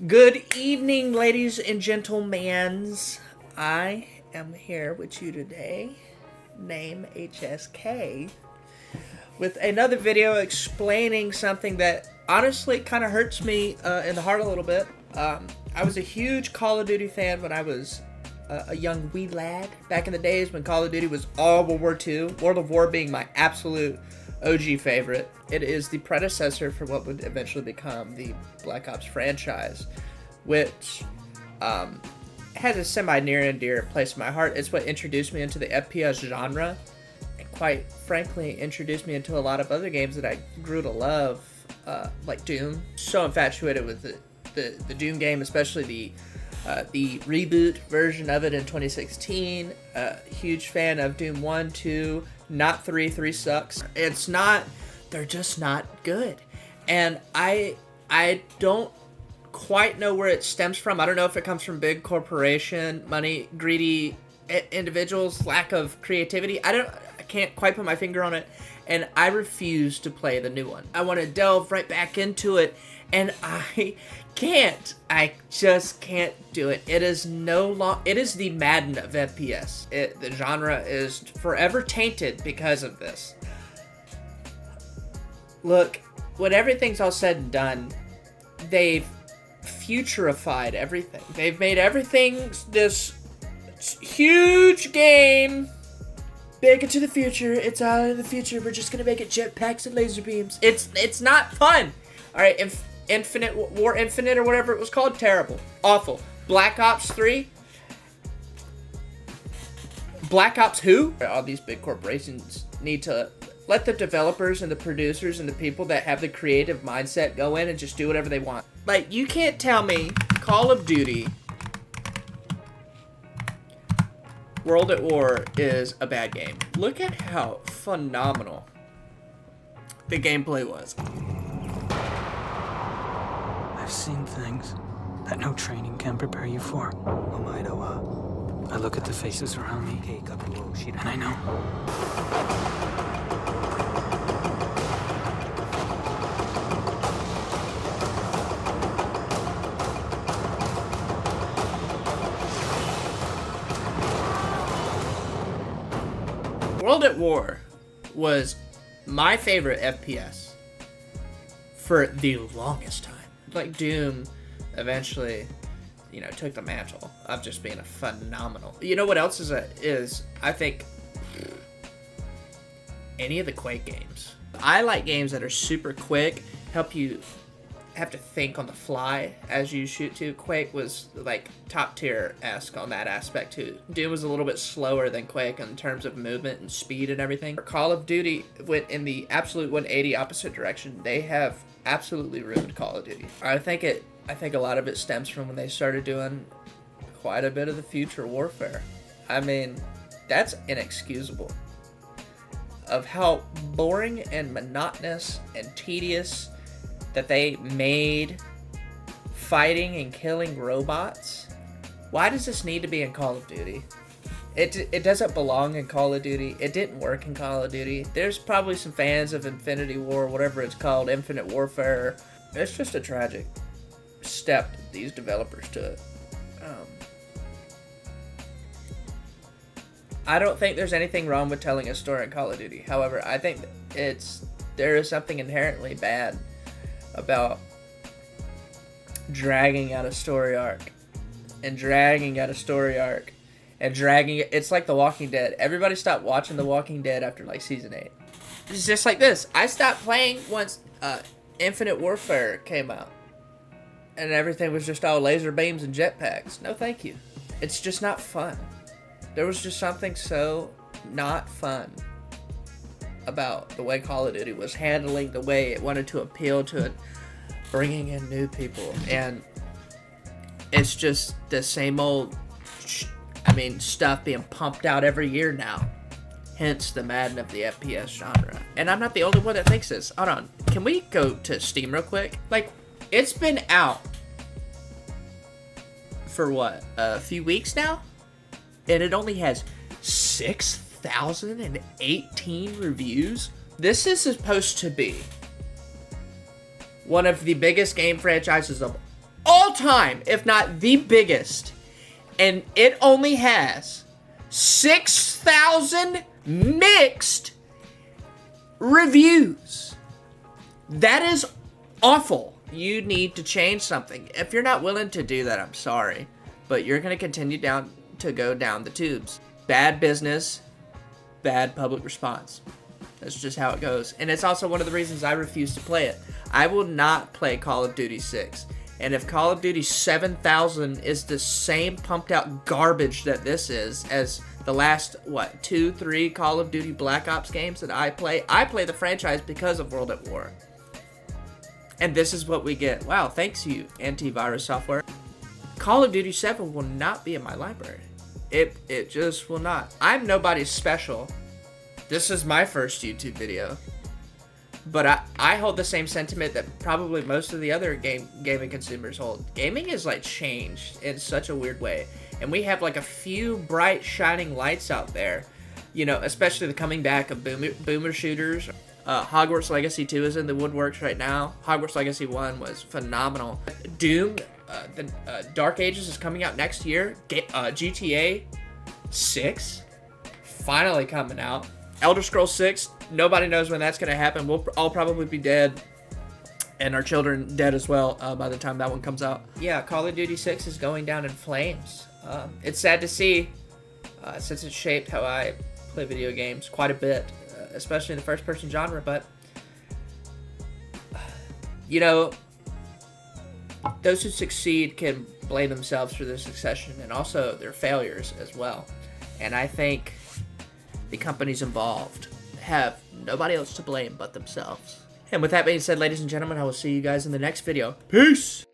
Good evening, ladies and gentlemen. I am here with you today, name HSK, with another video explaining something that honestly kind of hurts me in the heart a little bit. I was a huge Call of Duty fan when I was a young wee lad, back in the days when Call of Duty was all World War II, World of War being my absolute OG favorite. It is the predecessor for what would eventually become the Black Ops franchise, which has a semi-near and dear place in my heart. It's what introduced me into the FPS genre, and quite frankly introduced me into a lot of other games that I grew to love, like Doom. So infatuated with the Doom game, especially the reboot version of it in 2016. Huge fan of Doom 1, 2, not 3. 3 sucks. They're just not good. And I don't quite know where it stems from. I don't know if it comes from big corporation, money, greedy individuals, lack of creativity. I can't quite put my finger on it. And I refuse to play the new one. I want to delve right back into it, and I can't. I just can't do it. It is it is the Madden of FPS. The genre is forever tainted because of this. Look, when everything's all said and done, they've futurified everything. They've made everything this huge game. Big into the future. It's out in the future. We're just gonna make it jetpacks and laser beams. It's not fun. All right, War Infinite or whatever it was called, terrible, awful. Black Ops 3. Black Ops who? All these big corporations need to let the developers and the producers and the people that have the creative mindset go in and just do whatever they want. Like, you can't tell me Call of Duty World at War is a bad game. Look at how phenomenal the gameplay was. I've seen things that no training can prepare you for. I look at the faces around me, and I know. World at War was my favorite FPS for the longest time. Like, Doom eventually, took the mantle of just being a phenomenal. You know what else is I think, any of the Quake games. I like games that are super quick, help you have to think on the fly as you shoot to. Quake was like top tier-esque on that aspect too. Doom was a little bit slower than Quake in terms of movement and speed and everything. Call of Duty went in the absolute 180 opposite direction. They have absolutely ruined Call of Duty. I think a lot of it stems from when they started doing quite a bit of the future warfare. I mean, that's inexcusable. Of how boring and monotonous and tedious that they made fighting and killing robots. Why does this need to be in Call of Duty? It doesn't belong in Call of Duty. It didn't work in Call of Duty. There's probably some fans of Infinity War, whatever it's called, Infinite Warfare. It's just a tragic step that these developers took. I don't think there's anything wrong with telling a story in Call of Duty. However, I think there is something inherently bad about dragging out a story arc and dragging out a story arc and dragging it. It's like The Walking Dead. Everybody stopped watching The Walking Dead after like season 8. It's just like this. I stopped playing once Infinite Warfare came out and everything was just all laser beams and jetpacks. No thank you. It's just not fun. There was just something so not fun about the way Call of Duty was handling, the way it wanted to appeal to it, bringing in new people, and it's just the same old stuff being pumped out every year now. Hence the Madden of the FPS genre. And I'm not the only one that thinks this. Hold on, can we go to Steam real quick? Like, it's been out for what, a few weeks now, and it only has 6,018 reviews. This is supposed to be one of the biggest game franchises of all time, if not the biggest. And it only has 6,000 mixed reviews. That is awful. You need to change something. If you're not willing to do that, I'm sorry. But you're going to continue to go down the tubes. Bad business, bad public response. That's just how it goes. And it's also one of the reasons I refuse to play it. I will not play Call of Duty 6. And if Call of Duty 7000 is the same pumped out garbage that this is, as the last, 2, 3 Call of Duty Black Ops games that I play the franchise because of World at War. And this is what we get. Wow, thanks you, antivirus software. Call of Duty 7 will not be in my library. It just will not. I'm nobody special. This is my first YouTube video. But I hold the same sentiment that probably most of the other gaming consumers hold. Gaming is like changed in such a weird way. And we have like a few bright shining lights out there. You know, especially the coming back of boomer shooters. Hogwarts Legacy 2 is in the woodworks right now. Hogwarts Legacy 1 was phenomenal. Doom, the Dark Ages is coming out next year. GTA 6, finally coming out. Elder Scrolls 6, nobody knows when that's going to happen. We'll all probably be dead, and our children dead as well by the time that one comes out. Yeah, Call of Duty 6 is going down in flames. It's sad to see, since it shaped how I play video games quite a bit, especially in the first-person genre, but, you know, those who succeed can blame themselves for their succession and also their failures as well. And I think the companies involved have nobody else to blame but themselves. And with that being said, ladies and gentlemen, I will see you guys in the next video. Peace!